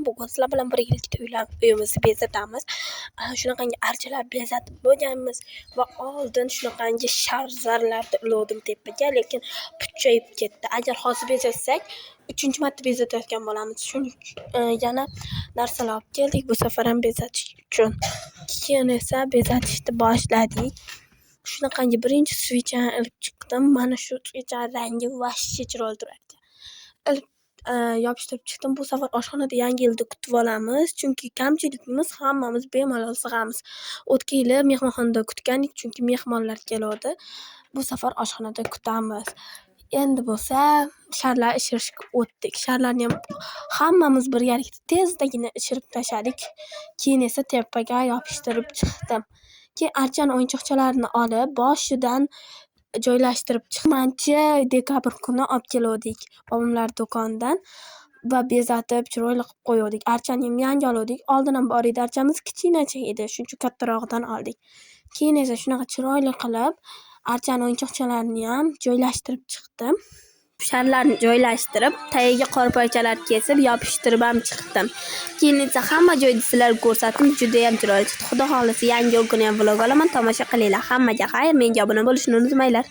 bugun sizlar bilan birgalikda uyimizni bezatamiz. Shunaqangi archalar bezatib bo'lganmiz va oldin shunaqangi sharzarlarni ulovdim tepaga, lekin puchayib ketdi. Agar hozir bezatsak, 3-marta bezatayotgan bo'lamiz. Shuning yana narsalar olib keldik bu safar ham bezatish uchun. Keyin esa bezatishni boshladik. Shunaqangi birinchi svichani ilib chiqdim. Mana shu svichani rangi vashcha chiroyli turar ekan. Ilib yopishtirib chiqdim. Bu safar oshxonada yangi yilda kutib olamiz, chunki kamchilikimiz hammamiz bemalol sig'amiz. O'tgan yili mehmonxonada kutgandik, chunki mehmonlar keladi. Bu safar oshxonada kutamiz. Endi bo'lsa sharlar ishirishga o'tdik. Sharlarni ham hammamiz birgalikda tezdagina ishirib tashladik. Keyin esa tepaga yopishtirib chiqdim. Keyin archani o'yinchoqchalarini olib, boshidan joylashtirib chiqmanchi dekabr kuni olib keldik bobomlar do'konidan va bezatib chiroyli qilib qo'ydik. Archani ham yangi oldik. Oldin ham bor edi, archamiz kichkinacha edi, shuning uchun kattarog'idan oldik. Keyin esa shunaqa chiroyli qilib archani o'yinchoqchalarini ham joylashtirib chiqdim. Sharlarni joylashtirib, tagiga qorpoychalar kesib, yopishtirib ham chiqdim. Keyin esa hamma joyda sizlarga ko'rsatdim, juda ham chiroyli chiqdi. Xudo xolisa yangi kun ham vlog olaman, tomosha qilinglar. Hammaga xayr, menga obuna bo'lishni unutmanglar.